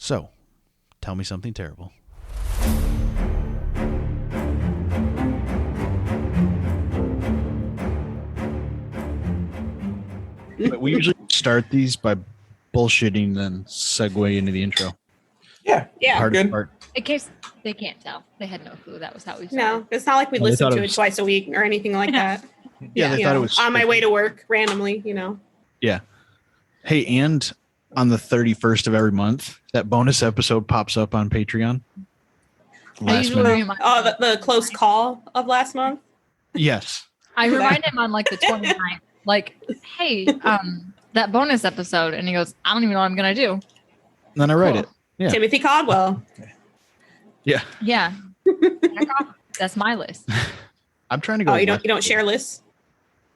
So, tell me something terrible. But we usually start these by bullshitting, then segue into the intro. Yeah. Hardest Good. part. In case they can't tell, they had no clue that was how we started. No, it's not like we Well, they listen thought to it it was- twice a week or anything like that. Yeah, they You thought it know, was on my scripted. way to work randomly, you know. Yeah. Hey, and on the 31st of every month, that bonus episode pops up on Patreon. I Last usually minute. remind, Oh, the close call of last month. Yes. I remind him on like the 29th, like, hey, that bonus episode. And he goes, I don't even know what I'm going to do. And then I write Cool. it. Yeah. Timothy Caldwell. Yeah. Yeah. That's my list. I'm trying to go. Oh, you left. don't share lists?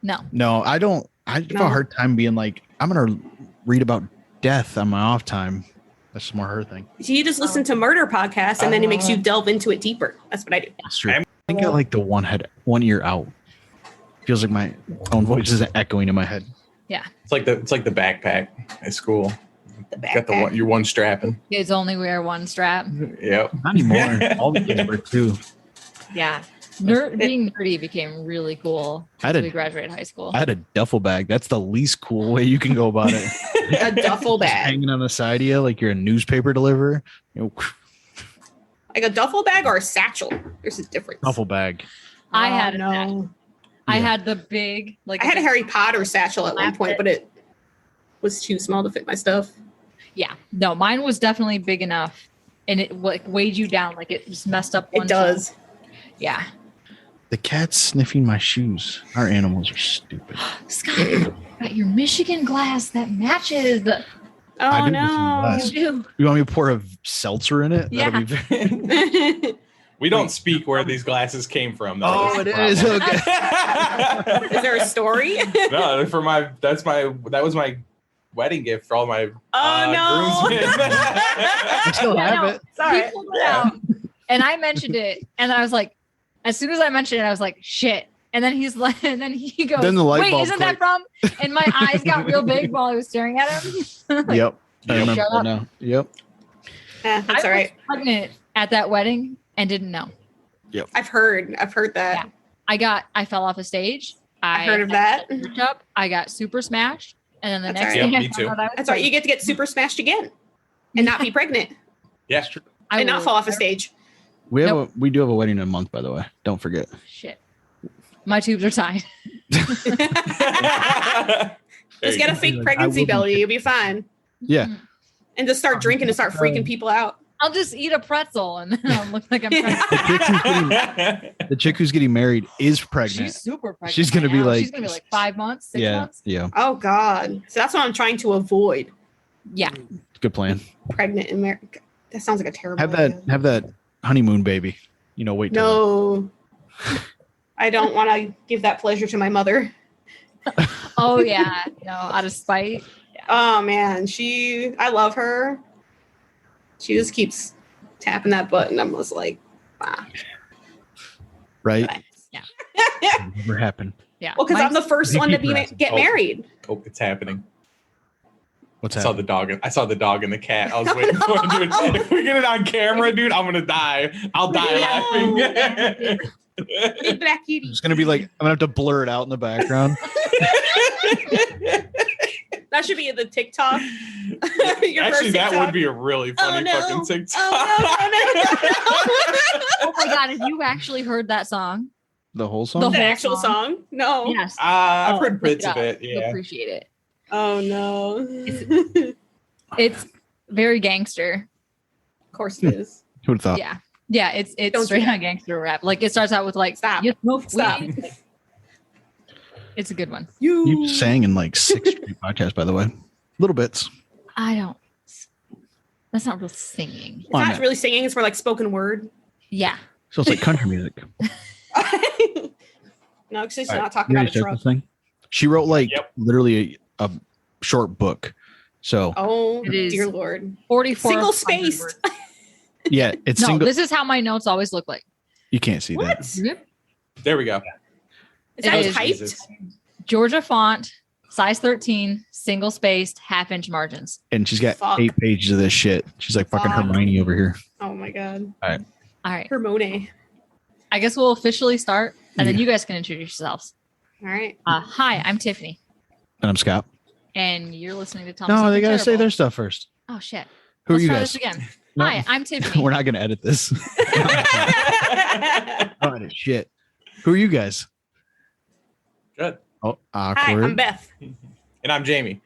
No. No, I don't. I have No. a hard time being like, I'm going to read about death on my off time. That's more her thing. You just listen to murder podcasts and then it makes you delve into it deeper. That's what I do. That's true. I think I like the one ear out. Feels like my own voice is echoing in my head. Yeah. It's like the backpack at school. The Got backpack. your one strapping. Kids only wear one strap. Yep. Not anymore. All the kids were too. Yeah. Being nerdy became really cool I had as a- we graduated high school. I had a duffel bag. That's the least cool way you can go about it. A duffel Just bag. hanging on the side of you like you're a newspaper deliverer. You know, Like a duffel bag or a satchel. There's a difference. duffel bag. I had Oh, a satchel. no. I Yeah. had the big, like, I had a Harry Potter satchel at one point, but it was too small to fit my stuff. yeah. No, mine was definitely big enough and it like weighed you down. Like it just messed up. It one does. shelf. Yeah. The cat's sniffing my shoes. Our animals are stupid. Scott, you got your Michigan glass that matches. Oh do no. listen You do. You want me to pour a seltzer in it? Yeah. That'll be We don't speak where these glasses came from. Though. Oh, it is. Okay. Is there a story? No, that was my wedding gift for all my Oh no. groomsmen. I still have it. Sorry. He pulled it out, and I mentioned it, and I was like, as soon as I mentioned it, I was like, shit. And then he's like, and then he goes, Then the light wait, bulb isn't that from? And my eyes got real big while I was staring at him. Yep. I remember Shut that up. now. Yep. That's I all right. was pregnant at that wedding and didn't know. I've heard that. Yeah. I fell off a stage. I heard of that. Up. I got super smashed. And then the That's next all day, right. I Me found too. out I was That's right. You get to get super smashed again and not be pregnant Yeah. I and not will- fall off a stage. We have Nope. we do have a wedding in a month, by the way. Don't forget. Shit. My tubes are tied. Just get a fake Like, I pregnancy will be- belly. You'll be fine. Yeah. And just start drinking and start freaking people out. I'll just eat a pretzel and then I'll look like I'm pregnant. The chick who's getting married is pregnant. She's super pregnant. She's gonna right be now. like- she's gonna be like 5 months, 6 yeah. months. Yeah. Oh God. So that's what I'm trying to avoid. Yeah. Good plan. Pregnant in America. That sounds like a terrible idea. Have that honeymoon baby. You know, wait till No. I don't want to give that pleasure to my mother. Oh yeah. No, out of spite. Oh man, I love her. She just keeps tapping that button. I'm just like, ah. right? Yeah. Never happened. Yeah. Well, because I'm the first You one to keep be harassing. get Oh. married. Oh, it's happening. What's I saw that? the dog and the cat. I was waiting for it, dude. If we get it on camera, dude, I'm gonna die. I'll die laughing. Big black kitty. It's gonna be like I'm gonna have to blur it out in the background. That should be in the TikTok. Your Actually, first that TikTok. would be a really funny no. fucking TikTok. Oh my god, have you actually heard that song? The whole song. The The whole actual song? No. Yes. I've heard Look bits it of up. it. You'll Yeah. appreciate it. Oh no. It's very gangster. Of course it is. Who would have thought? Yeah. Yeah, it's Don't straight do on gangster rap. Like it starts out with like Stop. you smoke Stop. weed. It's a good one. You sang in like 6 straight podcasts, by the way. Little bits. I don't. That's not real singing. It's Why not not? really singing, it's more like spoken word. Yeah. So it's like country music. No, because she's All right, not talking you about ready a to start truck. this thing? She wrote like Yep. literally a short book. So Oh, It is. dear Lord. 44 Single 100 spaced. words. yeah, it's No, single. this is how my notes always look like. You can't see that. What? There we go. Is that It is. typed? Jesus. Georgia font, size 13, single spaced, half-inch margins. And she's got Fuck. 8 pages of this shit. She's like fucking Fuck. Hermione over here. Oh my god. All right. Hermione. I guess we'll officially start, and then you guys can introduce yourselves. All right. Hi, I'm Tiffany, And I'm Scott. and you're listening to Tell Me No, Something they gotta say Terrible. their stuff first. Oh shit! Who Let's are you try guys? this again. No. Hi, I'm Tiffany. We're not gonna edit this. Don't edit shit. Who are you guys? Good. Oh, Hi, awkward. I'm Beth. And I'm Jamie.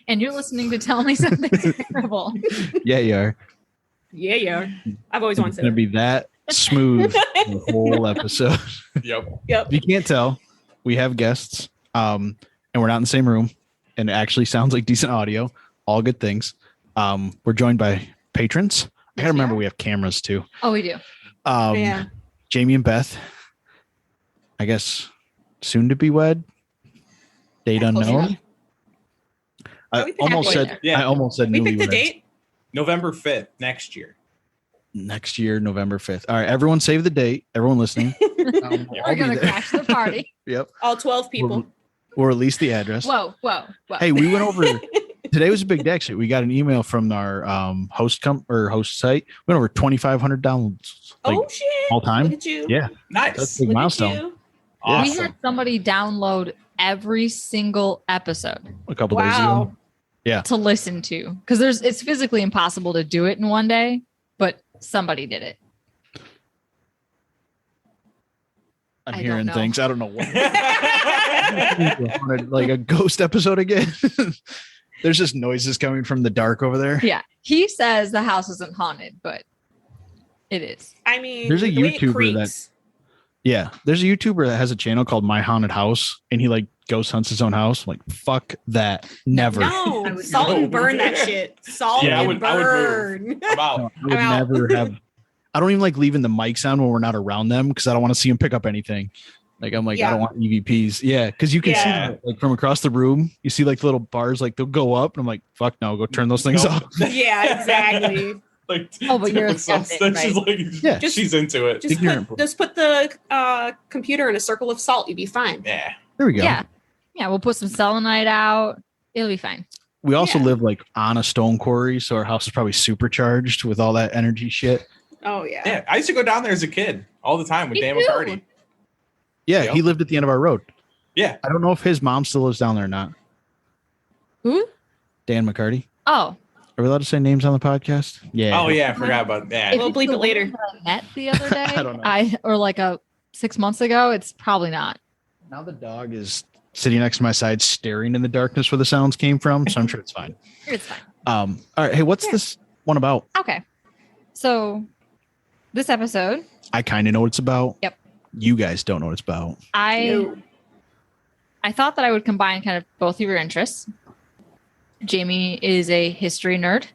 And you're listening to Tell Me Something Terrible. Yeah, you are. Yeah. I've always It's wanted gonna to. be that smooth the whole episode. Yep. Yep. If you can't tell, we have guests, and we're not in the same room, and it actually sounds like decent audio. All good things. We're joined by patrons. I gotta remember we have cameras too. Oh, we do. Yeah. Jamie and Beth. I guess soon to be wed. Date Yeah, close unknown. enough. I we can almost halfway said. there. Yeah. I almost said We picked the newlyweds. date. November 5th next year. Next year, November 5th. All right, everyone save the date. Everyone listening. We'll all We're be gonna there. crash the party. Yep. All 12 people. We'll release the address. Whoa. Hey, we went over. Today was a big day. Actually, we got an email from our host site. We went over 2,500 downloads. Like oh shit. all time. Look at you. Yeah, Nice. that's a big Look at milestone. you. We Awesome. had somebody download every single episode A couple days ago. Wow. to listen to because it's physically impossible to do it in one day, but somebody did it. I'm I don't hearing know. things. I don't know what. Like a ghost episode again. There's just noises coming from the dark over there. Yeah, he says the house isn't haunted, but it is. I mean, There's a the way it YouTuber creaks. Yeah, there's a YouTuber that has a channel called My Haunted House, and he like ghost hunts his own house. I'm like, fuck that, never. I No, would salt never. and burn that shit. Salt Yeah, I and would burn. I'm out. No, I would I'm out. never have. I don't even like leaving the mics on when we're not around them because I don't want to see them pick up anything. Like I'm like I Yeah. don't want EVPs. Yeah, because you can see Yeah. them, like from across the room. You see like the little bars, like they'll go up, and I'm like, fuck no, go turn those things No. off. Yeah, exactly. Like, Oh, but you're a Tiff looks skeptic, She's like, Yeah. she's into it. Just put the computer in a circle of salt. You'd be fine. Yeah. There we go. Yeah, we'll put some selenite out. It'll be fine. We also Yeah. live like on a stone quarry, so our house is probably supercharged with all that energy shit. Oh yeah. Yeah. I used to go down there as a kid all the time with Me Dan too. McCarty. Yeah, Yep. he lived at the end of our road. Yeah. I don't know if his mom still lives down there or not. Who? Dan McCarty. Oh, Are we allowed to say names on the podcast? Yeah. Oh yeah, I forgot about that. We'll if bleep it's the it later. woman that I met the other day. I don't know. or like 6 months ago. It's probably not. Now the dog is sitting next to my side, staring in the darkness where the sounds came from. So I'm sure it's fine. It's fine. All right. Hey, what's Yeah. this one about? Okay. So this episode, I kind of know what it's about. Yep. You guys don't know what it's about. I thought that I would combine kind of both of your interests. Jamie is a history nerd,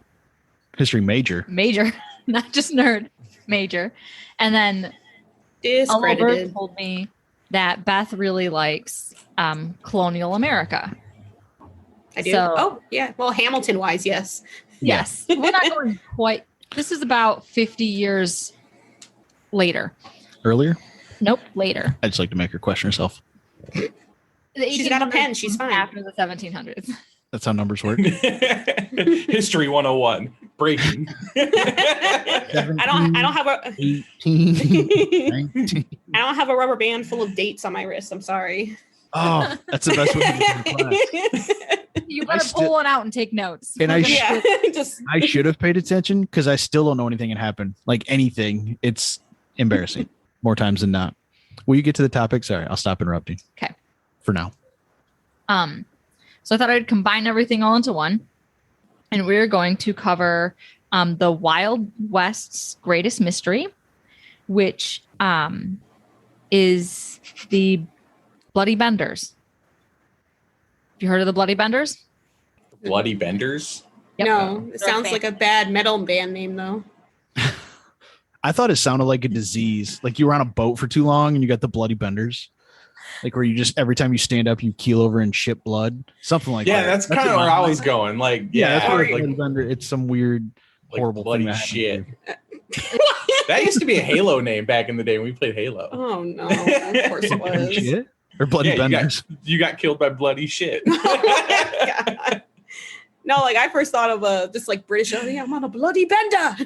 History major. not just nerd, major. And then Oliver Discredited. told me that Beth really likes colonial America. I do. So- Oh yeah. Well, Hamilton wise, yes. Yeah. Yes. We're not going quite. This is about 50 years later. Earlier? Nope, later. I just like to make her question herself. The She's got a pen, 1800s she's fine. After the 1700s. That's how numbers work. History 101. Breaking. I don't have a 18, 19. I don't have a rubber band full of dates on my wrist. I'm sorry. Oh, that's the best way to get in class. You I better still- pull one out and take notes. And I We're gonna- Yeah. Just I should have paid attention because I still don't know anything can happen. Like anything, it's embarrassing more times than not. Will you get to the topic? Sorry, I'll stop interrupting. Okay. For now. So I thought I'd combine everything all into one. And we're going to cover the Wild West's greatest mystery, which is the Bloody Benders. Have you heard of the Bloody Benders? Bloody Benders. Yep. no. It They're a sounds band. like a bad metal band name though. I thought it sounded like a disease. Like you were on a boat for too long and you got the bloody benders. Like where you just every time you stand up, you keel over and shit blood. Something like Yeah, that. that's kind of what where mine I was was. going. Like, Yeah, that's yeah, what like, bloody bender. It's some weird, like horrible bloody thing that shit. happened. That used to be a Halo name back in the day when we played Halo. Oh no. Of course it Bloody was. shit. Or bloody Yeah, benders. you got killed by bloody shit. God. No, like I first thought of just like British. Oh, yeah, I'm on a bloody bender.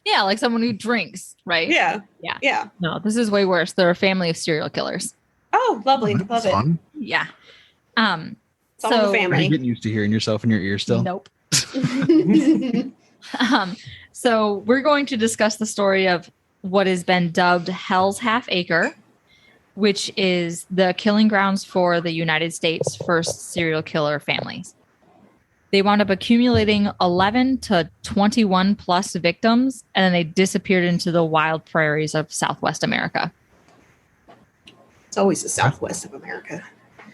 Yeah, like someone who drinks, right? Yeah. Yeah. Yeah. No, this is way worse. They're a family of serial killers. Oh, lovely. That's Love it. fun. Yeah. Some of the So Are you family. getting used to hearing yourself in your ear still? nope. So we're going to discuss the story of what has been dubbed Hell's Half Acre, which is the killing grounds for the United States' first serial killer families. They wound up accumulating 11 to 21 plus victims, and then they disappeared into the wild prairies of Southwest America. It's always the Southwest of America.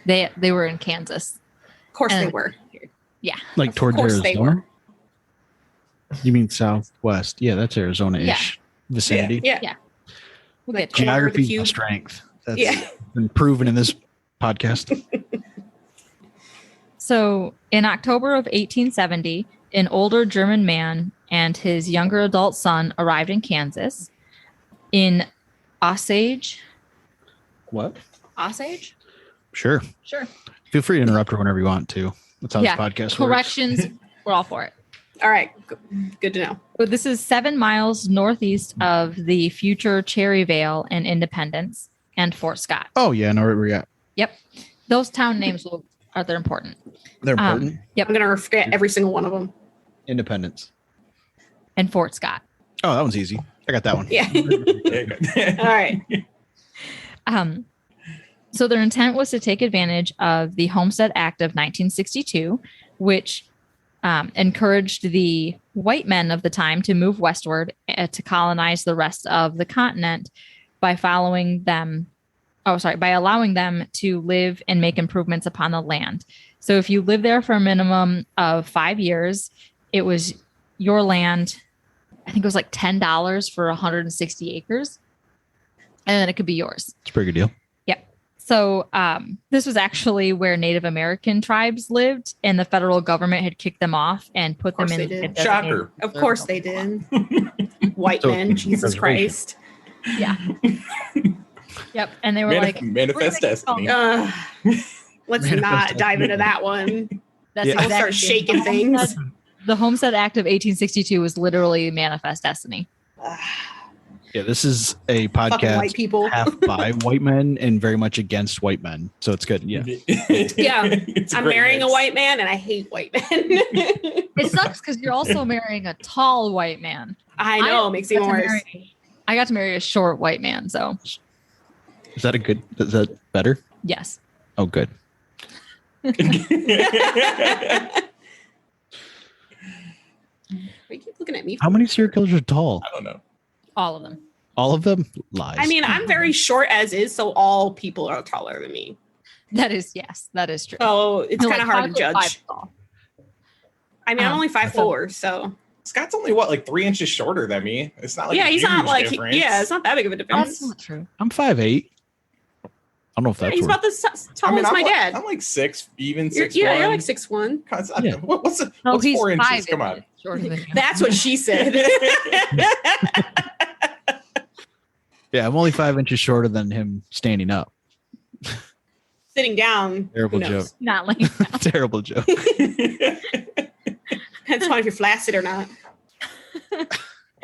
They were in Kansas. Of course And- they were. Yeah. Like Of towards course they Arizona? were. You mean southwest? Yeah, that's Arizona-ish vicinity. Yeah. We'll Like get to it. corner of the Geography is a cube. strength. That's Yeah. been proven in this podcast. So, in October of 1870, an older German man and his younger adult son arrived in Kansas. In Osage. What? Osage? Sure. Sure. Feel free to interrupt her whenever you want to. That's how Yeah. this podcast works. Corrections. We're all for it. All right. Good to know. So this is 7 miles northeast of the future Cherryvale and Independence and Fort Scott. Oh, yeah, I know where we're at. Yep. Those town names they're important. They're important. Yep. I'm gonna forget every single one of them. Independence. And Fort Scott. Oh, that one's easy. I got that one. Yeah. All right. So their intent was to take advantage of the Homestead Act of 1962, which encouraged the white men of the time to move westward to colonize the rest of the continent by allowing them to live and make improvements upon the land. So if you lived there for a minimum of 5 years, it was your land. I think it was like $10 for 160 acres. And then it could be yours. It's a pretty good deal. So this was actually where Native American tribes lived, and the federal government had kicked them off and put them course in. they did. a designated Shocker. Of course they did. White So- men. Jesus Christ. Yeah. Yep. And they were like, manifest destiny. Let's Manifest not dive destiny. into that one. that's Yeah. I'll start shaking things. The Homestead Act of 1862 was literally manifest destiny. Yeah, this is a Fucking podcast white people. half by white men and very much against white men. So it's good. Yeah. Yeah. It's I'm great marrying mix. a white man and I hate white men. It sucks because you're also marrying a tall white man. I know, it makes it got to worse. I got to marry a short white man. So, Is that better? yes. Oh, good. Why you keep looking at me? How many serial killers are tall? I don't know. All of them. All of them? Lies. I mean, I'm very short as is, so all people are taller than me. That is true. So it's No, kind of like hard to 5'5" judge. tall. I mean, I'm only 5'4", so Scott's only like 3 inches shorter than me. It's not like yeah, a he's not huge like difference. it's not that big of a difference. That's not true. I'm 5'8". I don't know if Yeah, that's he's worth- about the tall as I'm my like, dad. I'm like 6, even You're 6'1". you're like 6'1". Yeah. What's No, what's he's 4 inches? 5 Come on. shorter than you. That's what she said. Yeah, I'm only 5 inches shorter than him standing up. Sitting down. Terrible who knows? joke. Not like that. Terrible joke. Depends on if you're flaccid or not.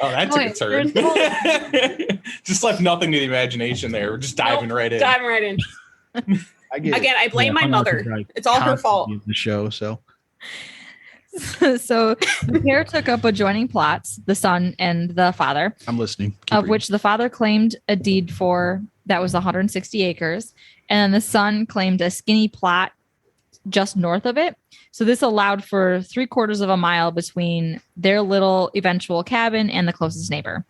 Oh, that took a Wait, turn. Just left nothing to the imagination there. We're just diving right in. Diving right in. Again, I blame my hung out mother. to dry It's all her fault. constantly in the show, so So the pair took up adjoining plots, the son and the father, I'm listening. Keep of reading. which the father claimed a deed for that was 160 acres, and then the son claimed a skinny plot just north of it. So this allowed for 3/4 of a mile between their little eventual cabin and the closest neighbor.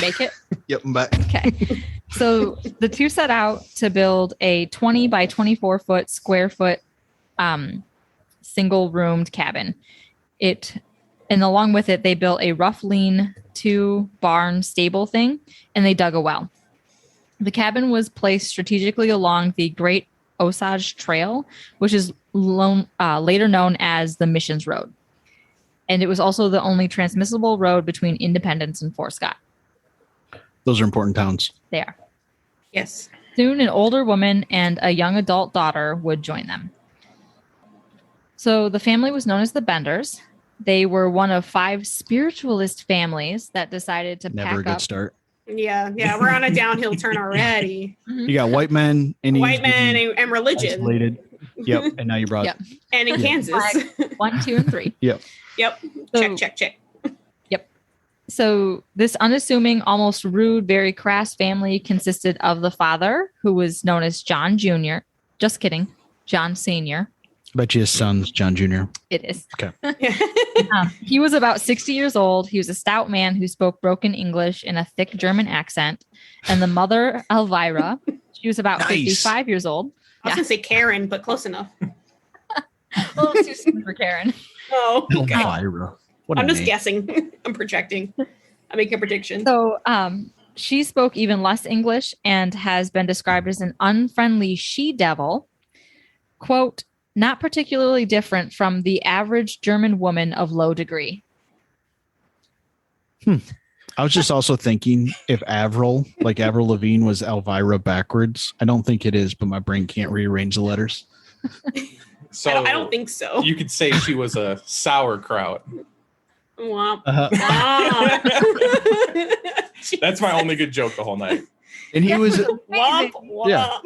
Make it? Yep, I'm back. Okay. So the two set out to build a 20 by 24 square foot single roomed cabin. And along with it, they built a rough lean-to barn stable thing, and they dug a well. The cabin was placed strategically along the Great Osage Trail, which is later known as the Missions Road. And it was also the only transmissible road between Independence and Fort Scott. Those are important towns. They are. Yes. Soon, an older woman and a young adult daughter would join them. So the family was known as the Benders. They were one of 5 spiritualist families that decided to Never a pack good up. start. Yeah. We're on a downhill turn already. You got white men, Indians, White men and religion. isolated. Yep. And now you brought. Yep. And in Kansas. Flag 1, 2, and 3. Yep. Yep. So- Check. So this unassuming, almost rude, very crass family consisted of the father, who was known as John Jr. Just kidding. John Sr. Bet you his son's John Jr. It is. Okay. He was about 60 years old. He was a stout man who spoke broken English in a thick German accent. And the mother, Elvira, she was about 55 years old. I was going to say Karen, but close enough. A little too soon for Karen. Oh, okay. Elvira. What a I'm just name. guessing. I'm projecting. I'm making a prediction. So she spoke even less English and has been described as an unfriendly she-devil. Quote, not particularly different from the average German woman of low degree. I was just also thinking if Avril, like Avril Lavigne, was Elvira backwards. I don't think it is, but my brain can't rearrange the letters. So I don't think so. you could say she was a sauerkraut. Womp. Uh-huh. That's my only good joke the whole night. And he was. Womp. Yeah.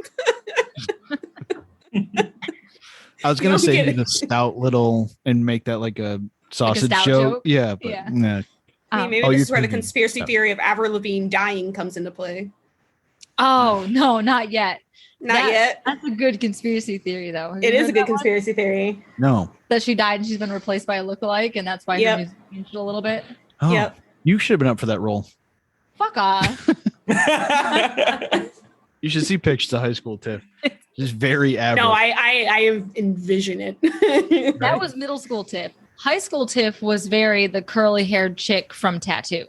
I was gonna You don't say get he's a stout little and make that like a sausage stout joke. joke? Yeah, but Yeah. nah. Maybe Oh, this you're is where the thinking- conspiracy theory of Avril Lavigne dying comes into play. Oh, no, not yet. Not yet. That's a good conspiracy theory, though. Have It you is a heard good that one? conspiracy theory. No. That she died and she's been replaced by a lookalike, and that's why Yep. her music changed a little bit. Oh, Yep. you should have been up for that role. Fuck off. You should see pictures of high school Tiff. Just very average. No, I envision it. That was middle school Tiff. High school Tiff was very the curly haired chick from Tattoo.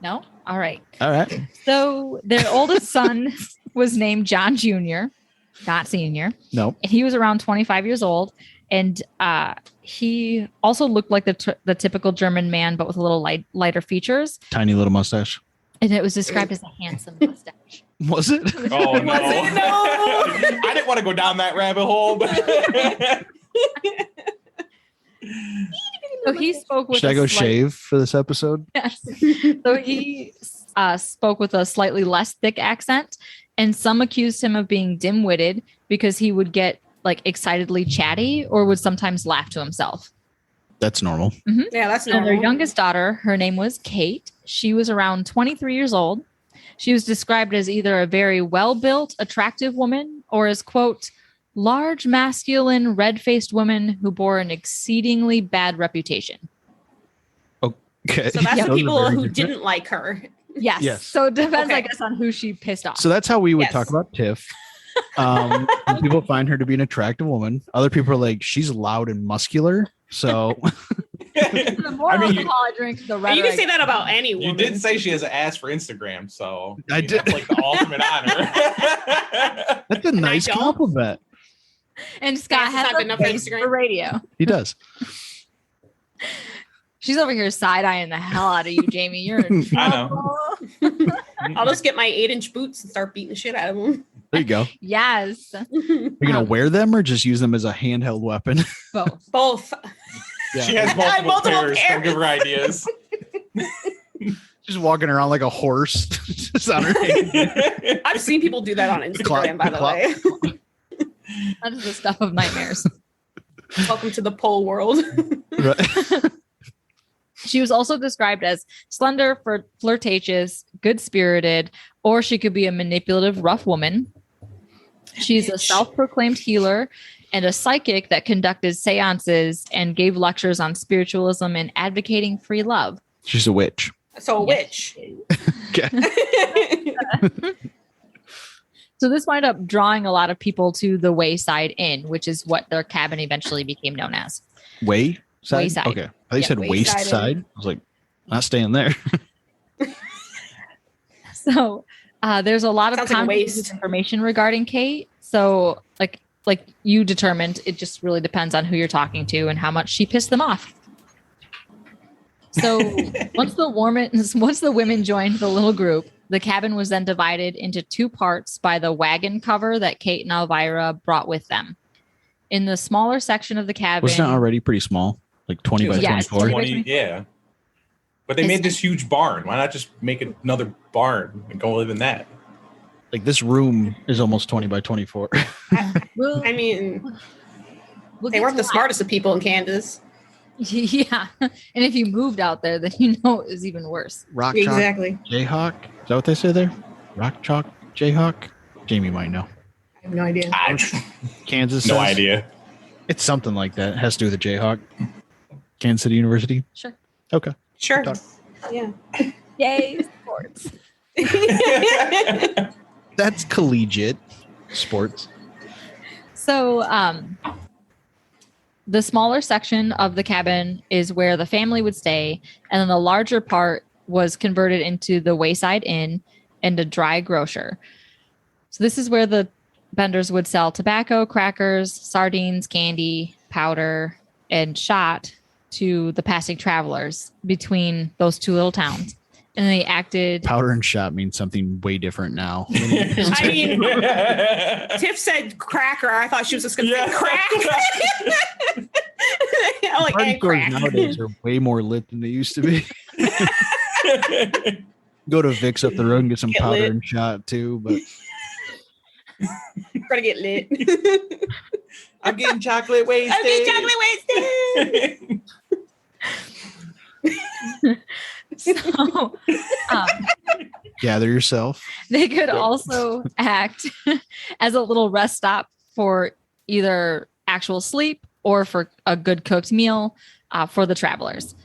No? All right. All right. So their oldest son was named John Jr., not Senior. Nope. And he was around 25 years old. And he also looked like the typical German man, but with a little lighter features. Tiny little mustache. And it was described as a handsome mustache. Was it? Oh no! Was it? No. I didn't want to go down that rabbit hole. But So he spoke with Should I go slight- shave for this episode? Yes. So he spoke with a slightly less thick accent, and some accused him of being dim-witted because he would get like excitedly chatty or would sometimes laugh to himself. That's normal. Yeah, that's And their normal. youngest daughter, her name was Kate. She was around 23 years old. She was described as either a very well-built, attractive woman or as, quote, large, masculine, red-faced woman who bore an exceedingly bad reputation. Okay. So that's Yeah. the Those are people very who different. didn't like her. Yes. Yes. So it depends, I Okay. guess, on who she pissed off. So that's how we would Yes. talk about Tiff. Some people find her to be an attractive woman. Other people are like, she's loud and muscular. So The more I mean, alcohol I drink, the And redder. you can say that about any you woman. did say she has an ass for Instagram, so I did. That's like the ultimate honor. that's a nice don't. compliment. And Scott Ass is has not a good enough for face Instagram. for radio. He does. She's over here side-eyeing the hell out of you, Jamie. You're in I know. trouble. I'll just get my 8-inch boots and start beating the shit out of them. There you go. Yes. Are you gonna wear them or just use them as a handheld weapon? Both. Both. She has I have multiple, multiple pairs. pairs. Don't give her ideas. Just walking around like a horse. Just on her hand. I've seen people do that on Instagram, Clock- by the clock. way. That is the stuff of nightmares. Welcome to the pole world. Right. She was also described as slender, flirtatious, good-spirited, or she could be a manipulative, rough woman. She's a self-proclaimed healer and a psychic that conducted seances and gave lectures on spiritualism and advocating free love. She's a witch. So a witch. Okay. So this wound up drawing a lot of people to the Wayside Inn, which is what their cabin eventually became known as. Way side? Wayside. Okay. I thought you Yeah, said waist wayside. side. I was like, not staying there. So there's a lot of Sounds like a convoluted waste. information regarding Kate. So like you determined, it just really depends on who you're talking to and how much she pissed them off. So once the women joined the little group, The cabin was then divided into 2 parts by the wagon cover that Kate and Elvira brought with them. In the smaller section of the cabin... Wasn't it already pretty small? Like 20 by 24? 20, yeah. But they made this huge barn. Why not just make another barn and go live in that? Like this room is almost 20 by 24. I mean, they weren't the smartest of people in Kansas. Yeah. And if you moved out there, then you know it was even worse. Rock Chalk Exactly. Jayhawk? Is that what they say there? Rock Chalk Jayhawk? Jamie might know. I have no idea. Kansas No says. idea. It's something like that. It has to do with the Jayhawk. Kansas City University? Sure. Okay. Sure. Talk. Yeah. Yay, sports. That's collegiate sports. So, the smaller section of the cabin is where the family would stay, and then the larger part was converted into the Wayside Inn and a dry grocer. So this is where the vendors would sell tobacco, crackers, sardines, candy, powder, and shot to the passing travelers between those 2 little towns. And they acted... Powder and shot means something way different now. I mean, Tiff said cracker. I thought she was just going to say crack. I'm like, Party and stores crack. nowadays are way more lit than they used to be. Go to Vic's up the road and get some Get powder lit. and shot too. But We're going to get lit. I'm getting chocolate wasted. I'm getting chocolate wasted. So, gather yourself. they could also act as a little rest stop for either actual sleep or for a good cooked meal for the travelers.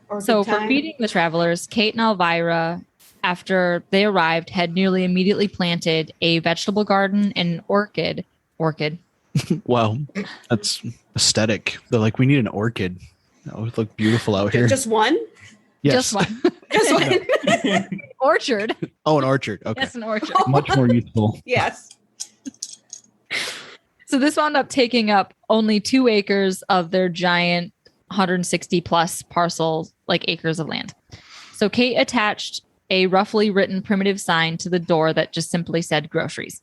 Or So good for time. feeding the travelers, Kate and Elvira, after they arrived, had nearly immediately planted a vegetable garden and orchid. Wow, that's aesthetic. They're like, we need an orchid. That would look beautiful out here. Just one? Yes. Just one. Just one? Orchard. Oh, an orchard. Okay. Yes, an orchard. Much more useful. Yes. So this wound up taking up only 2 acres of their giant 160 plus parcels, like acres of land. So Kate attached a roughly written primitive sign to the door that just simply said groceries.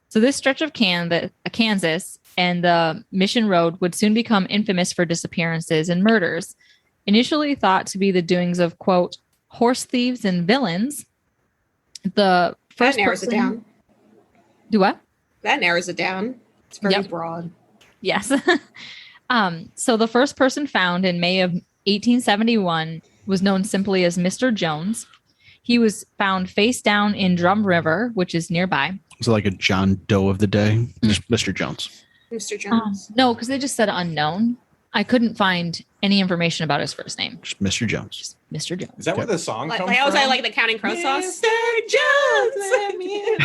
So this stretch of Kansas and the Mission Road would soon become infamous for disappearances and murders. Initially thought to be the doings of, quote, horse thieves and villains, the first That narrows person... it down. Do what? That narrows it down. It's very Yep. broad. Yes. So the first person found in May of 1871 was known simply as Mr. Jones. He was found face down in Drum River, which is nearby. It's like a John Doe of the day. Just Mr. Jones. Mr. Jones. No, because they just said unknown. I couldn't find any information about his first name. Just Mr. Jones. Just Mr. Jones. Is that where the song Like, comes I was from? like the Counting Crow sauce. Mr. Jones, let me in.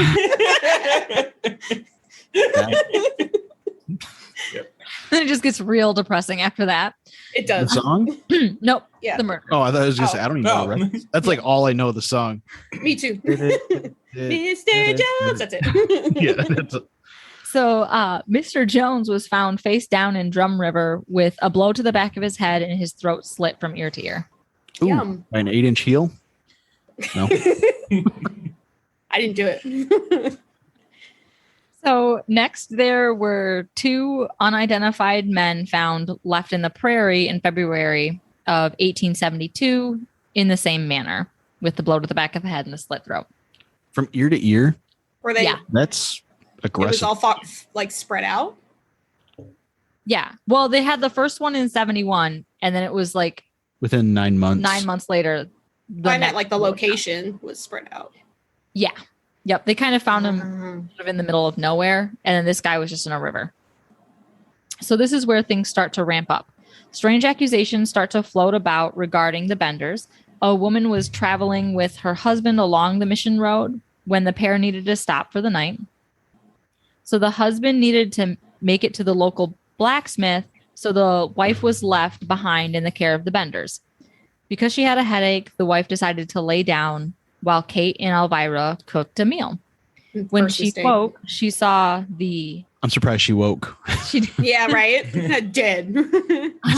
Then it just gets real depressing after that. It The does. song? Nope. Yeah. The murder. Oh, I thought I was going to Oh. say, I don't even know. No. Right? That's like all I know of the song. Me too. Mr. Mr. Jones. That's it. Yeah, that's So Mr. Jones was found face down in Drum River with a blow to the back of his head and his throat slit from ear to ear. Ooh, Yum. an 8-inch heel? No. I didn't do it. So next, there were 2 unidentified men found left in the prairie in February of 1872 in the same manner, with the blow to the back of the head and the slit throat. From ear to ear? Were they? Yeah. That's It was aggressive. all like spread out. Yeah. Well, they had the first one in 71, and then it was like Within 9 months. 9 months later. I meant next like the one. location was spread out. Yeah. Yep. They kind of found him Mhm. sort of in the middle of nowhere, and then this guy was just in a river. So this is where things start to ramp up. Strange accusations start to float about regarding the Benders. A woman was traveling with her husband along the Mission Road when the pair needed to stop for the night. So the husband needed to make it to the local blacksmith, so the wife was left behind in the care of the Benders. Because she had a headache, the wife decided to lay down while Kate and Elvira cooked a meal. When First she mistake. woke, she saw the... I'm surprised she woke. She, Yeah, right. Dead.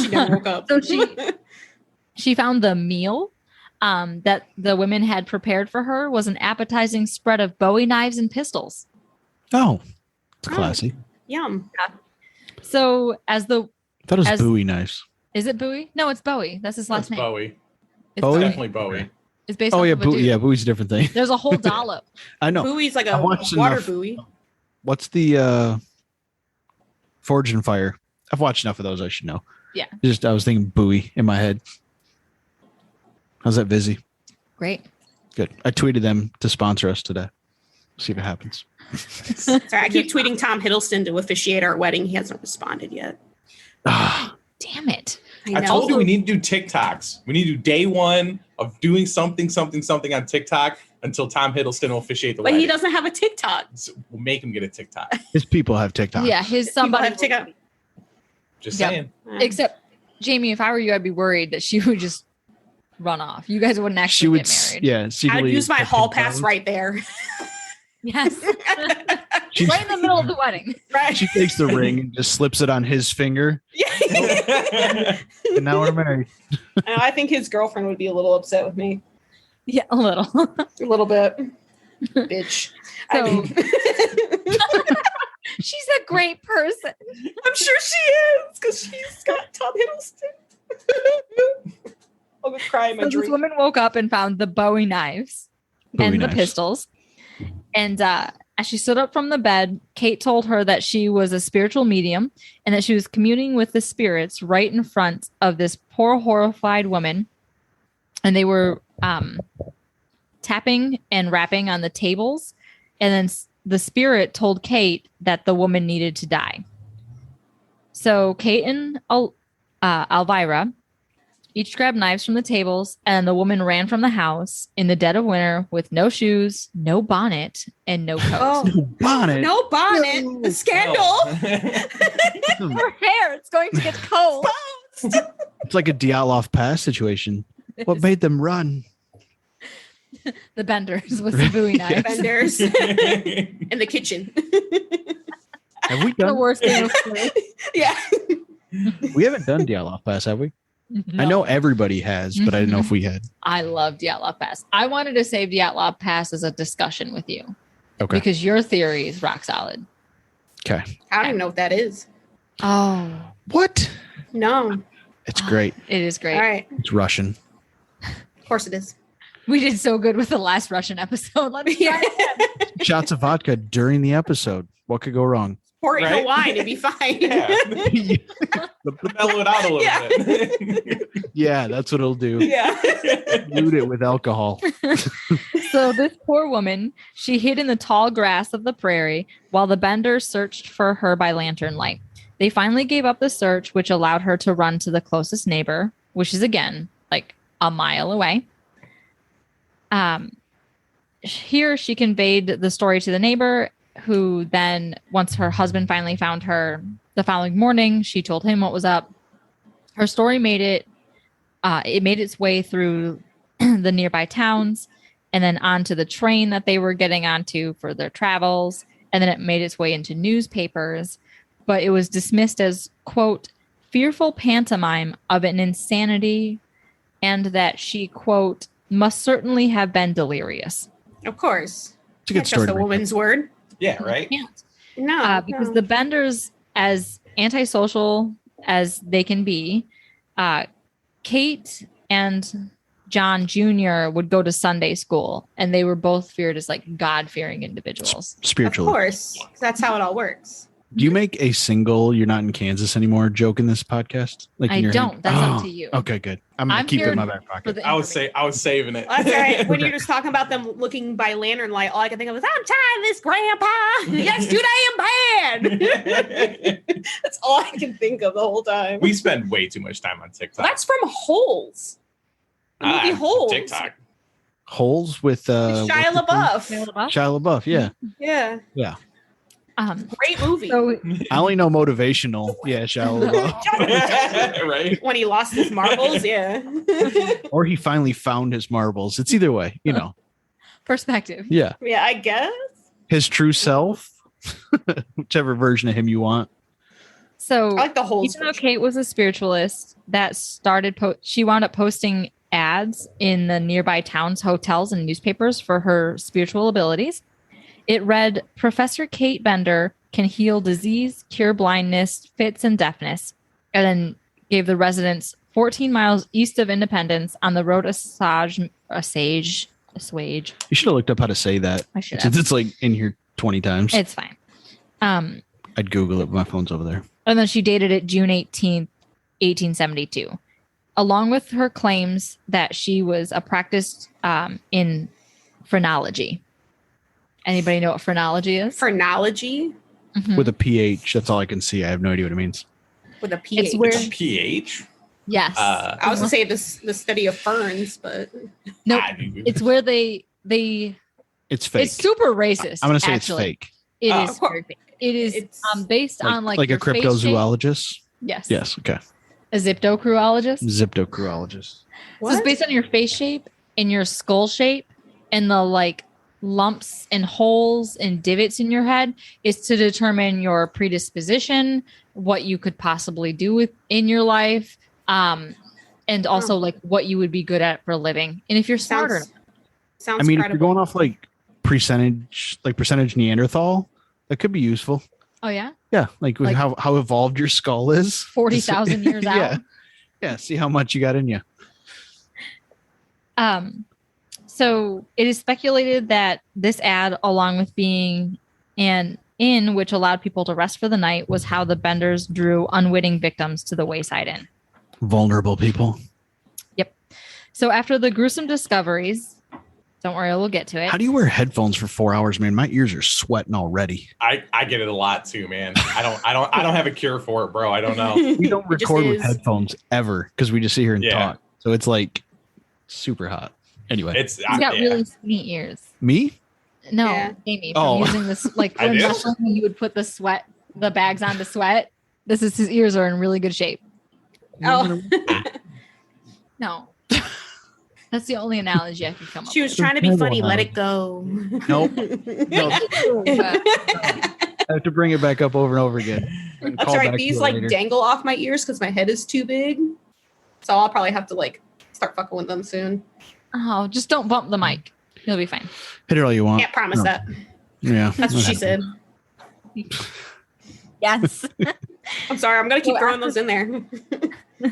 She never woke up. So she found the meal that the women had prepared for her was an appetizing spread of Bowie knives and pistols. Oh, it's classy. Yum. So I thought it was Bowie knives. Is it Bowie? No, it's Bowie. That's his last name. Bowie. It's Bowie? Definitely Bowie. It's based Oh off yeah, of a dude. yeah, Bowie's a different thing. There's a whole dollop. I know. Bowie's like I a watched water enough- buoy. What's the Forge and Fire? I've watched enough of those. I should know. Yeah. I was thinking Bowie in my head. How's that, Vizzy? Great. Good. I tweeted them to sponsor us today. See if it happens. Sorry, I keep tweeting Tom Hiddleston to officiate our wedding. He hasn't responded yet. Damn it. I told you we need to do TikToks. We need to do day one of doing something on TikTok until Tom Hiddleston will officiate the But wedding. he doesn't have a TikTok. So we'll make him get a TikTok. His people have TikTok. Yeah, his People somebody. have TikTok. Just Yep. saying. Except, Jamie, if I were you, I'd be worried that she would just run off. You guys wouldn't She actually would. get married. Yeah. I'd secretly use my fucking hall pass phones. right there. Yes. She, Right in the middle of the wedding. Right. she takes the ring and just slips it on his finger, Yeah. and now we're married. And I think his girlfriend would be a little upset with me. Yeah, a little. A little bit. Bitch. So- I mean, She's a great person. I'm sure she is because she's got Tom Hiddleston. I'll go cry in my So this drink. woman woke up and found the Bowie knives and the knives. pistols. And as she stood up from the bed, Kate told her that she was a spiritual medium and that she was communing with the spirits right in front of this poor, horrified woman. And they were tapping and rapping on the tables. And then the spirit told Kate that the woman needed to die. So Kate and Elvira each grabbed knives from the tables, and the woman ran from the house in the dead of winter with no shoes, no bonnet, and no coat. Oh, No bonnet. no bonnet. A scandal. Her hair, it's going to get cold. It's like a Dyatlov Pass situation. What made them run? The benders with the Bowie knives. Benders in the kitchen. Have we The done? worst game of play. Yeah. We haven't done Dyatlov Pass, have we? I know everybody has, but I didn't know if we had. I love Dyatlov Pass. I wanted to save Dyatlov Pass as a discussion with you Okay. because your theory is rock solid. Okay. I don't even know what that is. Oh, What? No. It's great. it is great. All right. It's Russian. Of course it is. We did so good with the last Russian episode. Let me try again. Shots of vodka during the episode. What could go wrong? Pour it in Right? a wine, it'd be fine. Yeah. Mellow it out a little Yeah. bit. Yeah, that's what it'll do. Yeah. Dilute it with alcohol. So this poor woman, she hid in the tall grass of the prairie while the benders searched for her by lantern light. They finally gave up the search, which allowed her to run to the closest neighbor, which is again like a mile away. Here she conveyed the story to the neighbor, who then, once her husband finally found her the following morning, she told him what was up. Her story made its way through the nearby towns and then onto the train that they were getting onto for their travels. And then it made its way into newspapers, but it was dismissed as, quote, fearful pantomime of an insanity, and that she, quote, must certainly have been delirious. Of course. It's a good Can't story. trust a to make woman's word. Yeah, right? Can't. No. Because no. the benders, as antisocial as they can be, Kate and John Jr. would go to Sunday school, and they were both feared as like God-fearing individuals. Of Spiritually. course. That's how it all works. Do you make a single "you're not in Kansas anymore" joke in this podcast? Like in I your head? don't. That's up to you. Okay, good. I'm gonna I'm keep it here in my back For pocket. the I was saving it. That's all right. When you're just talking about them looking by lantern light, all I can think of is, I'm tired of this, Grandpa. That's too damn bad. That's all I can think of the whole time. We spend way too much time on TikTok. That's from Holes. The movie Holes. TikTok. Holes with Shia LaBeouf. Shia LaBeouf. Yeah. Yeah. Great movie. So I only know motivational. Yeah, Shia LaBeouf. Right? When he lost his marbles, yeah. Or he finally found his marbles. It's either way, you know. perspective. Yeah. Yeah, I guess. His true self. Whichever version of him you want. So I like the Holes. even though Kate was a spiritualist, that started she wound up posting ads in the nearby town's hotels and newspapers for her spiritual abilities. It read, Professor Kate Bender can heal disease, cure blindness, fits, and deafness, and then gave the residents 14 miles east of Independence on the road Assuage. You should have looked up how to say that. I should Since have. it's like in here 20 times. It's fine. I'd Google it, but my phone's over there. And then she dated it June 18th, 1872. Along with her claims that she was a practiced in phrenology. Anybody know what phrenology is? Phrenology Mhm. With a PH. That's all I can see. I have no idea what it means. with a PH. It's where- It's PH. Yes. I was gonna say this the study of ferns, but Nope. It's where they It's fake. it's super racist. I'm going to say actually. it's fake. It Oh. is very fake. It is It's based on like a your face shape. cryptozoologist. Yes. Yes. Okay. A ziptocruologist. Ziptocruologist. So it's based on your face shape and your skull shape and the like lumps and holes and divots in your head is to determine your predisposition, what you could possibly do in your life, and also like what you would be good at for a living. And if you're smarter, Sounds I mean, if credible. you're going off like percentage Neanderthal, that could be useful. oh yeah, Yeah. Like, Like- how evolved your skull is. 40,000 years out. Yeah. Yeah. See how much you got in you. So it is speculated that this ad, along with being an inn which allowed people to rest for the night, was how the Benders drew unwitting victims to the Wayside Inn. Vulnerable people. So after the gruesome discoveries, don't worry, we'll get to it. How do you wear headphones for 4 hours, man? My ears are sweating already. I get it a lot too, man. I don't have a cure for it, bro. I don't know. We don't It just record with is. headphones ever because we just sit here and Yeah. talk. So it's like super hot. Anyway, It's He's got really skinny ears. me? No, Yeah. Amy, from Oh. using this, like I when do? wrestling, when you would put the bags on to sweat. His ears are in really good shape. Oh, No. That's the only analogy I could come up she with. was trying to be funny. Let it go. Nope. No, I have to bring it back up over and over again. That's Call right. back to These it like later. dangle off my ears because my head is too big. So I'll probably have to like start fucking with them soon. Oh, just don't bump the mic. You'll be fine. Hit it all you want. Can't promise No. that. Yeah. That's what she said. Yes. I'm sorry. I'm gonna keep Well, throwing after- those in there.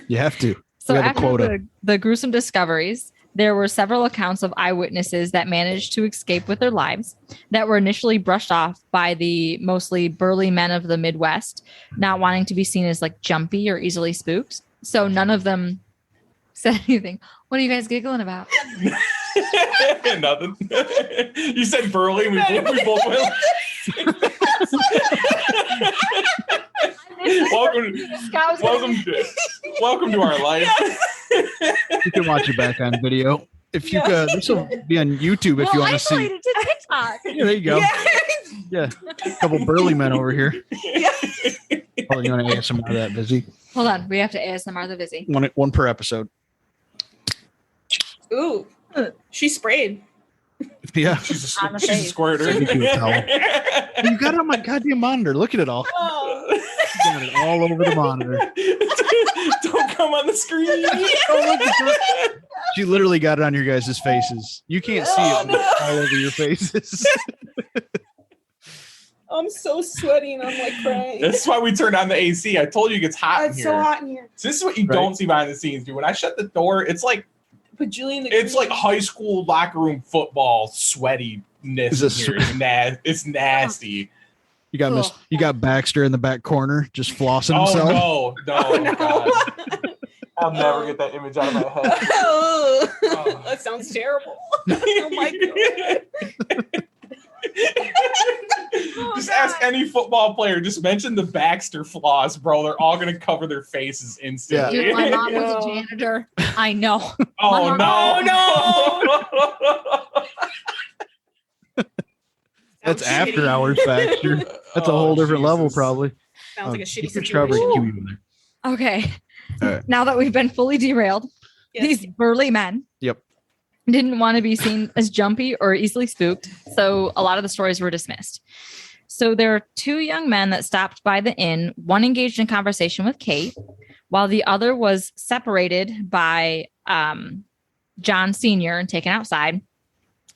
You have to. So We have a after quota. the gruesome discoveries, there were several accounts of eyewitnesses that managed to escape with their lives that were initially brushed off by the mostly burly men of the Midwest, not wanting to be seen as like jumpy or easily spooked. So none of them said anything. What are you guys giggling about? Nothing. You said burly. We both went. Welcome to our life. You can watch it back on video. If you this will be on YouTube if you want to see. Isolated to TikTok. Yeah, there you go. Yeah. A couple burly men over here. Oh, you want to ASMR that busy? Hold on, we have to ASMR the busy. One per episode. Ooh, she sprayed. Yeah. She's On the a face. squirter. You got it on my goddamn monitor. Look at it all. You got it all over the monitor. Don't come on the screen. She literally got it on your guys' faces. You can't see it, but it's all over your faces. I'm so sweaty and I'm like crying. That's why we turned on the AC. I told you it gets hot in It's here. so hot in here. So this is what you Right. don't see behind the scenes, dude. When I shut the door, it's like Bajillion it's like degrees. high school locker room football sweatiness Is this- in here. It's nasty. You got Baxter in the back corner just flossing himself. Oh no, Oh, no. God. I'll never get that image out of my head. Oh, that sounds terrible. Oh my god. Just ask any football player. Just mention the Baxter flaws, bro. They're all gonna cover their faces instantly. Dude, my mom was No. a janitor. I know. Oh My no! That's Sounds after shitty. hours Baxter. That's a whole different level, probably. Sounds like a shitty Keep your strawberry situation. kiwi in there. Okay. All right. Now that we've been fully derailed, Yes. these burly men Yep. didn't want to be seen as jumpy or easily spooked. So a lot of the stories were dismissed. So there are two young men that stopped by the inn. One engaged in conversation with Kate, while the other was separated by John Sr., and taken outside.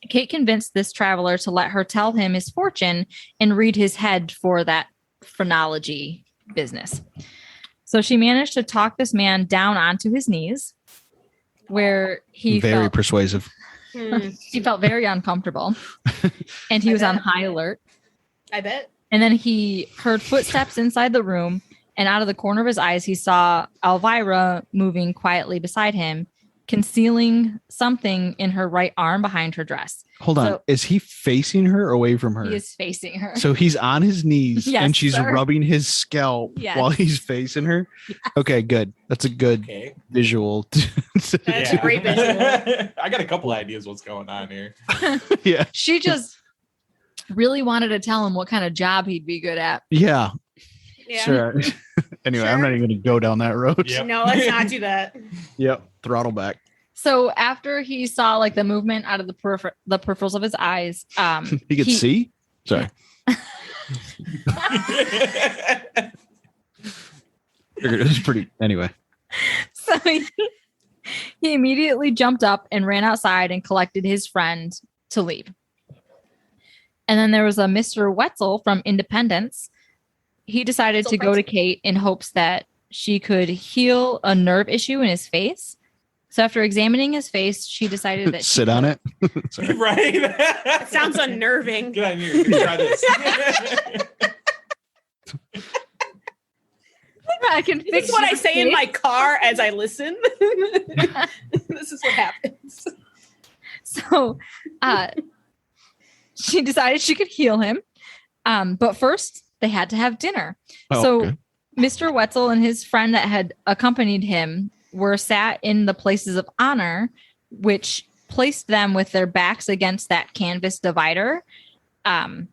Kate convinced this traveler to let her tell him his fortune and read his head for that phrenology business. So she managed to talk this man down onto his knees, where he very persuasive. He felt very uncomfortable, and he was on high alert. I bet. And then he heard footsteps inside the room, and out of the corner of his eyes, he saw Elvira moving quietly beside him, concealing something in her right arm behind her dress. Hold on. Is he facing her or away from her? He is facing her. So he's on his knees Yes, and she's sir. rubbing his scalp Yes. while he's facing her. Yes. Okay, good. That's a good visual. That's a great visual. I got a couple ideas what's going on here. Yeah. She just really wanted to tell him what kind of job he'd be good at. Yeah. Yeah. Sure. Anyway, I'm not even going to go down that road. Yep. No, let's not do that. Yep. Throttle back. So after he saw like the movement out of the peripherals of his eyes, He could see? Sorry. Figured it was pretty. Anyway. So he immediately jumped up and ran outside and collected his friend to leave. And then there was a Mr. Wetzel from Independence. He decided to go to Kate in hopes that she could heal a nerve issue in his face. So after examining his face, she decided that Sit on it. Sorry. Right. It sounds unnerving. Get on here. Try this. I can This fix is what I your say in face. my car as I listen. This is what happens. So she decided she could heal him. But first, they had to have dinner. Oh, So okay. Mr. Wetzel and his friend that had accompanied him were sat in the places of honor, which placed them with their backs against that canvas divider. And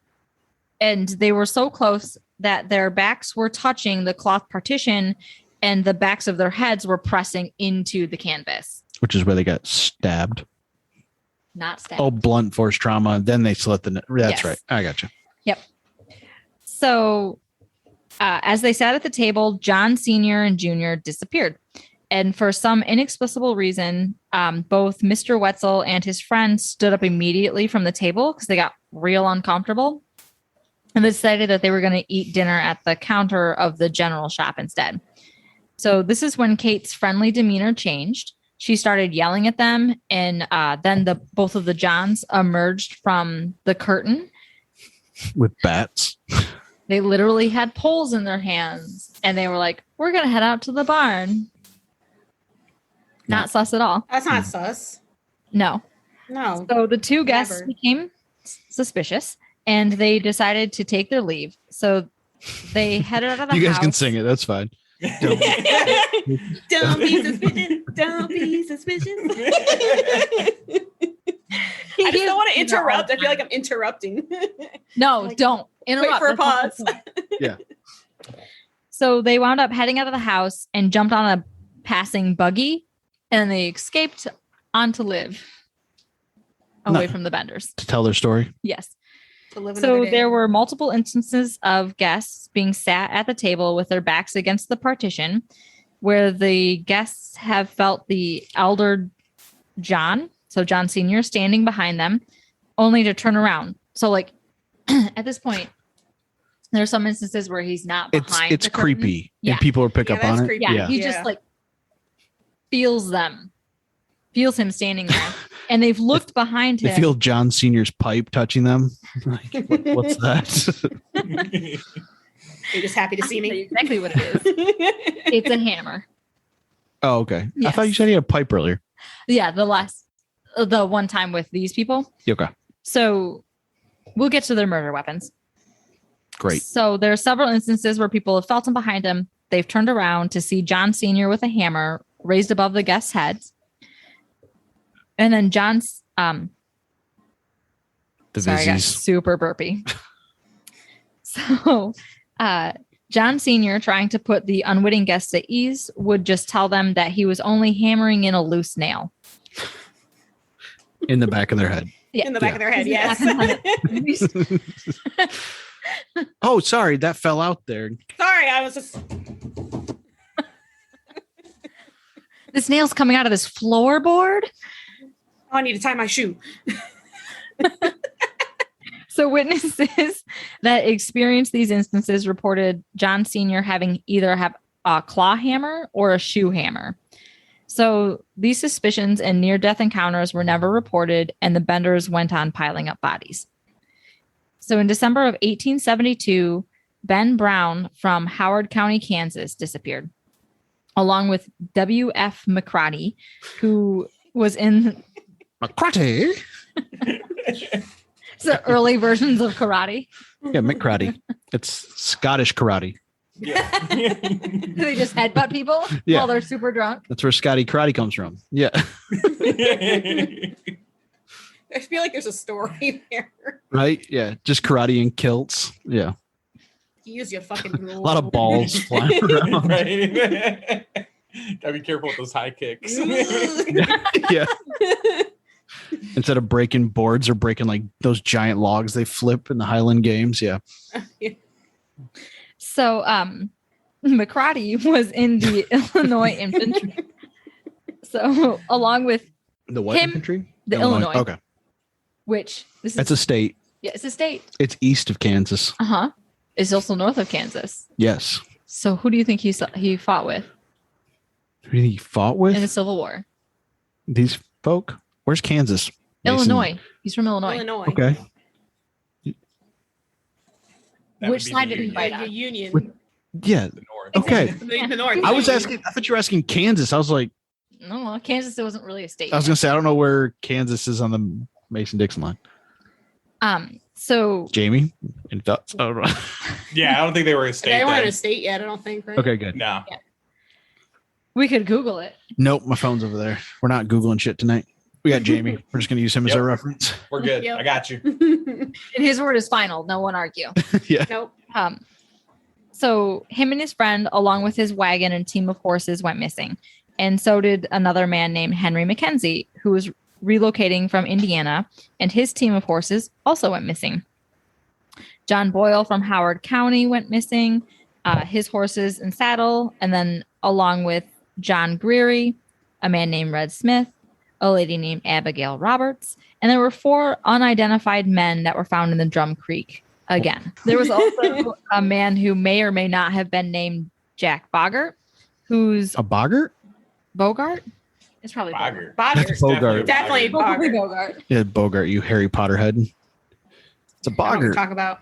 they were so close that their backs were touching the cloth partition and the backs of their heads were pressing into the canvas. Which is where they got stabbed. Not stabbed. Oh, blunt force trauma. Then they slit the. That's Yes. right. I got you. Yep. So as they sat at the table, John Sr. and Jr. disappeared. And for some inexplicable reason, both Mr. Wetzel and his friend stood up immediately from the table because they got real uncomfortable. And they decided that they were going to eat dinner at the counter of the general shop instead. So this is when Kate's friendly demeanor changed. She started yelling at them, and then both of the Johns emerged from the curtain. With bats. They literally had poles in their hands, and they were like, "We're going to head out to the barn." Not sus at all. That's not sus. No. No. So the two guests Never. became suspicious, and they decided to take their leave. So they headed out of the You guys house. can sing it. That's fine. Don't be suspicious. Don't be suspicious. I just don't want to interrupt. I feel like I'm interrupting. No, like, don't interrupt. Wait for a That's not pause. the point. Yeah. So they wound up heading out of the house and jumped on a passing buggy, and they escaped on to live away No. from the Benders. To tell their story. Yes. To live So another day. there were multiple instances of guests being sat at the table with their backs against the partition, where the guests have felt the elder John, so John Sr., standing behind them, only to turn around. So like at this point, there's some instances where he's not behind. It's the curtain. creepy. Yeah. And people will pick Yeah, up on that's it. creepy. Yeah, he Yeah. just like feels him standing there, and they've looked behind They him. feel John Sr.'s pipe touching them. Like, what's that? You're just happy to see I'll tell you me. exactly what it is. It's a hammer. Oh, okay. I Yes. thought you said he had a pipe earlier. Yeah, the one time with these people. Okay. So we'll get to their murder weapons. Great. So there are several instances where people have felt him behind him. They've turned around to see John Sr. with a hammer raised above the guests' heads. And then John's The sorry, I got Vizzies. super burpy. So John Sr., trying to put the unwitting guests at ease, would just tell them that he was only hammering in a loose nail. In the back of their head. Yeah. In the back of their head, Yeah. yes. Oh, sorry. That fell out there. Sorry, I was just. This nail's coming out of this floorboard. I need to tie my shoe. So witnesses that experienced these instances reported John Sr. having either have a claw hammer or a shoe hammer. So these suspicions and near-death encounters were never reported, and the Benders went on piling up bodies. So in December of 1872, Ben Brown from Howard County, Kansas, disappeared, along with W.F. McCratty, who was in... McCratty? So early versions of karate. Yeah, McCratty. It's Scottish karate. Yeah. They just headbutt people Yeah. while they're super drunk. That's where Scotty Karate comes from. Yeah. I feel like there's a story there. Right? Yeah. Just karate in kilts. Yeah. Use your fucking A lot of balls flying around. Right. Gotta be careful with those high kicks. Yeah. Instead of breaking boards or breaking like those giant logs they flip in the Highland Games. Yeah. So McCratty was in the Illinois infantry. So along with The what him, infantry? the Illinois. Okay. Which this That's is a state. yeah, it's a state. It's east of Kansas. Uh-huh. It's also north of Kansas. Yes. So who do you think he fought with Who he fought with? in the Civil War? These folk? Where's Kansas? Mason? Illinois. He's from Illinois. Okay. That Which would be side the did he Union. fight The on? Union. With- Yeah. The North. Okay. The North. I was asking, I thought you were asking Kansas. I was like, No, well, Kansas wasn't really a state. I was going to say, I don't know where Kansas is on the Mason-Dixon line. So Jamie? Any thoughts? I don't know. Yeah, I don't think they were a state. They weren't then. a state yet, I don't think, right? Okay, good. No. we could Google it. Nope, my phone's over there. We're not Googling shit tonight. We got Jamie. We're just going to use him as Yep. our reference. We're good. Yep. I got you. And his word is final. No one argue. Yeah. Nope. So him and his friend, along with his wagon and team of horses, went missing. And so did another man named Henry Mackenzie, who was relocating from Indiana, and his team of horses also went missing. John Boyle from Howard County went missing, his horses and saddle, and then along with John Greery, a man named Red Smith, a lady named Abigail Roberts, and there were 4 unidentified men that were found in the Drum Creek again. There was also a man who may or may not have been named Jack Bogart, who's A boggart? Bogart? It's probably Bogart. Bogart. Bogart. Bogart. Definitely Probably Bogart. Bogart. Yeah, Bogart, you Harry Potter head. It's a I don't know what to boggart. talk about.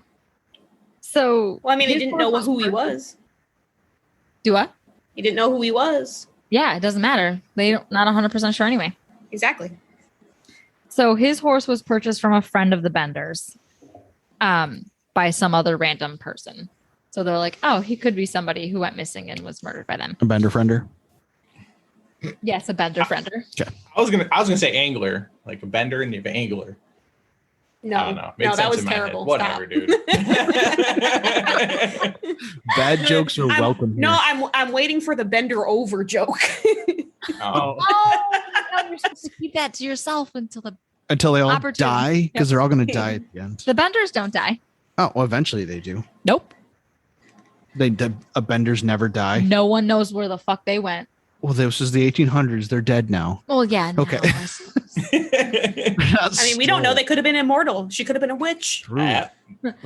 So, Well, I mean, he his didn't know horse who he purchased- was. Do what? He didn't know who he was. Yeah, it doesn't matter. They're not 100% sure anyway. Exactly. So his horse was purchased from a friend of the Benders by some other random person. So they're like, oh, he could be somebody who went missing and was murdered by them. A bender friender. Yes, a Bender friender. I was gonna say angler, like a bender and an angler. No, I don't know. Made no, that sense was in my head. terrible. Whatever, Stop. dude. Bad jokes are welcome. No, here. I'm waiting for the bender over joke. Oh. Oh, you're supposed to keep that to yourself until Until they all Opportunity. die, because Yep. they're all going to die at the end. the Benders don't die. Oh, well, eventually they do. Nope. A benders never die. No one knows where the fuck they went. Well, this is the 1800s. They're dead now. Well, yeah. No. Okay. I mean, we don't know. They could have been immortal. She could have been a witch.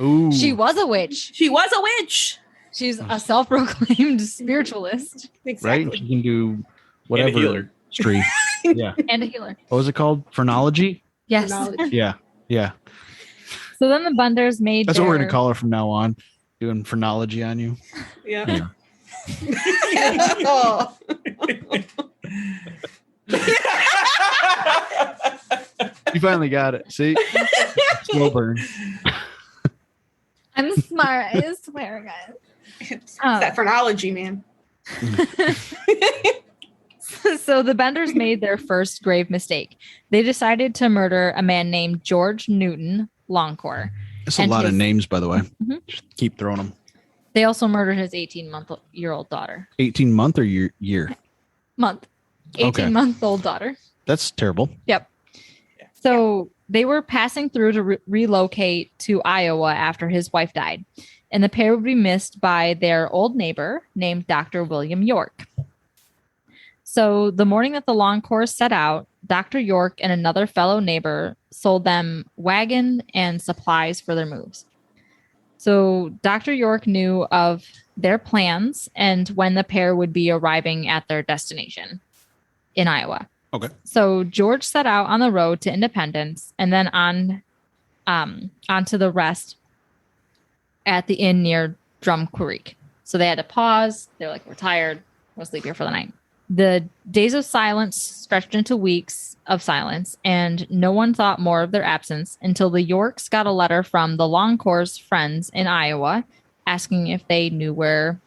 Ooh. She was a witch. She was a witch. She's a self-proclaimed spiritualist Exactly. Right? She can do And a whatever. healer. Street. Yeah. and a healer. What was it called? Phrenology? Yes. Knowledge. Yeah. Yeah. So then the Benders made That's what we're their- going to call her from now on. Doing phrenology on you. Yeah. Yeah. You finally got it. See? Slow burn. I'm smart. I swear, guys. It's that phrenology, man. So the Benders made their first grave mistake. They decided to murder a man named George Newton Longcore. That's a And lot of his- names, by the way. Mhm. Just keep throwing them. They also murdered his 18-month-old daughter. 18-month or year? Month. Okay. 18-month-old daughter. That's terrible. Yep. So they were passing through to relocate to Iowa after his wife died. And the pair would be missed by their old neighbor named Dr. William York. So the morning that the long course set out, Dr. York and another fellow neighbor sold them wagon and supplies for their moves. So Dr. York knew of their plans and when the pair would be arriving at their destination in Iowa. Okay. So George set out on the road to Independence and then onto the rest at the inn near Drum Creek. So they had to pause. They're like, we're tired. We'll sleep here for the night. The days of silence stretched into weeks of silence, and no one thought more of their absence until the Yorks got a letter from the Long Course friends in Iowa asking if they knew where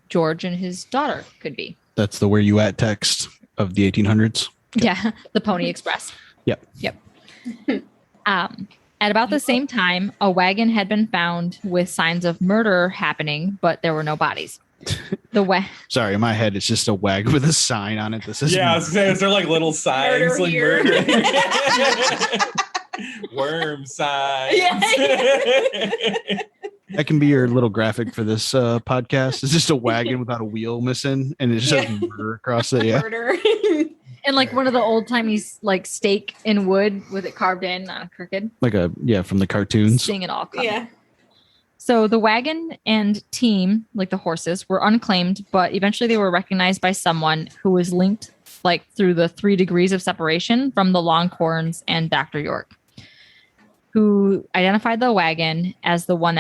George and his daughter could be. That's the where you at text of the 1800s. Okay. Yeah, the Pony Express. Yep. At about the same time, a wagon had been found with signs of murder happening, but there were no bodies. Sorry, in my head, it's just a wagon with a sign on it. This is I was saying, they're like little signs, Murder like here. murder. Worm signs. That can be your little graphic for this podcast. It's just a wagon without a wheel missing, and it just says murder across it. Yeah. Murder. And like one of the old timey like stake in wood with it carved in on a crooked. From the cartoons. Seeing it all coming. Yeah. So the wagon and team, like the horses, were unclaimed, but eventually they were recognized by someone who was linked like through the 3 degrees of separation from the Longhorns and Dr. York, who identified the wagon as the one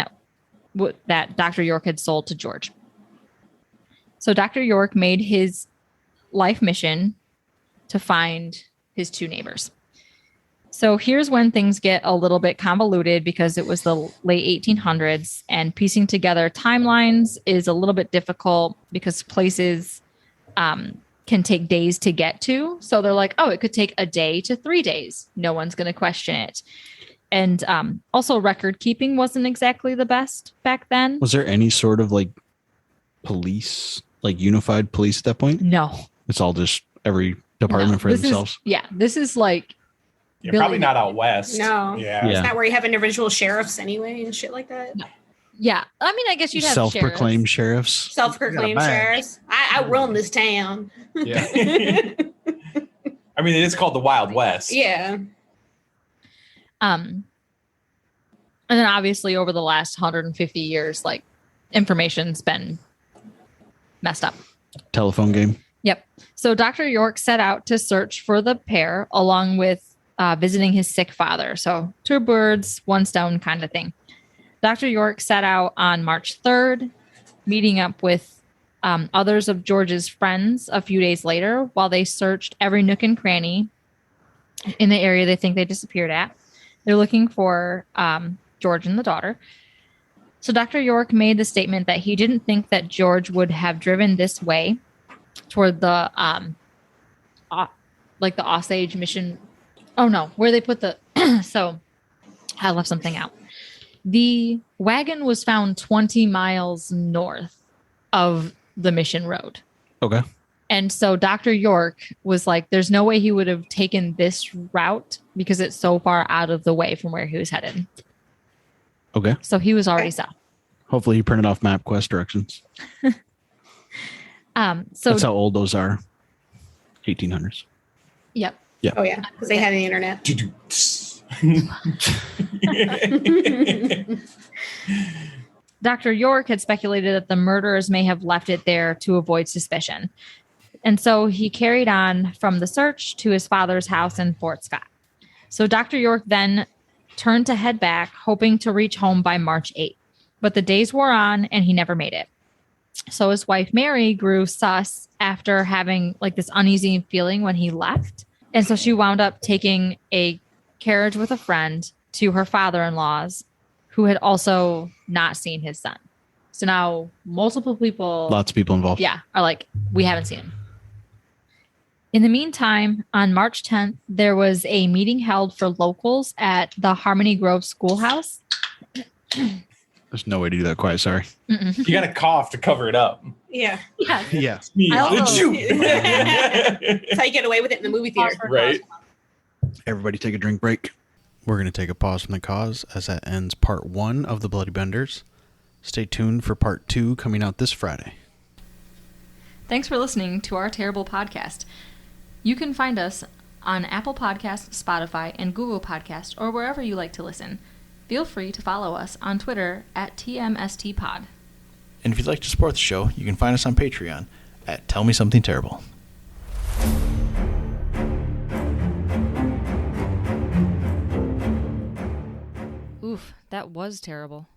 that Dr. York had sold to George. So Dr. York made his life mission to find his 2 neighbors. So here's when things get a little bit convoluted because it was the late 1800s and piecing together timelines is a little bit difficult because places can take days to get to. So they're like, oh, it could take a day to 3 days. No one's going to question it. And also record keeping wasn't exactly the best back then. Was there any sort of like police, like unified police at that point? No. It's all just every department for themselves. This is like probably not out west. No. Yeah. It's not where you have individual sheriffs anyway and shit like that. No. Yeah. I mean, I guess you'd have self-proclaimed sheriffs. Self-proclaimed sheriffs. I run this town. Yeah. I mean, it is called the Wild West. Yeah. And then obviously over the last 150 years, like information's been messed up. Telephone game. Yep. So Dr. York set out to search for the pair along with visiting his sick father. So 2 birds, 1 stone kind of thing. Dr. York set out on March 3rd, meeting up with others of George's friends a few days later while they searched every nook and cranny in the area they think they disappeared at. They're looking for George and the daughter. So Dr. York made the statement that he didn't think that George would have driven this way toward the like the Osage mission. Oh no, where they put the so I left something out. The wagon was found 20 miles north of the mission road. Okay. And so Dr. York was like, there's no way he would have taken this route because it's so far out of the way from where he was headed. Okay. So he was already south. Hopefully he printed off MapQuest directions. So that's how old those are. 1800s. Yep. Yeah. Oh yeah, because they had the internet. Dr. York had speculated that the murderers may have left it there to avoid suspicion. And so he carried on from the search to his father's house in Fort Scott. So Dr. York then turned to head back, hoping to reach home by March 8th. But the days wore on and he never made it. So his wife, Mary, grew sus after having like this uneasy feeling when he left. And so she wound up taking a carriage with a friend to her father-in-law's, who had also not seen his son. So now multiple people. Lots of people involved. Yeah. Are like, we haven't seen him. In the meantime, on March 10th, there was a meeting held for locals at the Harmony Grove Schoolhouse. There's no way to do that quiet. Sorry. Mm-mm. You got to cough to cover it up. Yeah. Yeah. Yeah. I also- That's how you get away with it in the movie theater. Right. Everybody take a drink break. We're going to take a pause from the cause as that ends part 1 of the Bloody Benders. Stay tuned for part 2 coming out this Friday. Thanks for listening to our terrible podcast. You can find us on Apple Podcasts, Spotify, and Google Podcasts, or wherever you like to listen. Feel free to follow us on Twitter at TMSTPod. And if you'd like to support the show, you can find us on Patreon at Tell Me Something Terrible. Oof, that was terrible.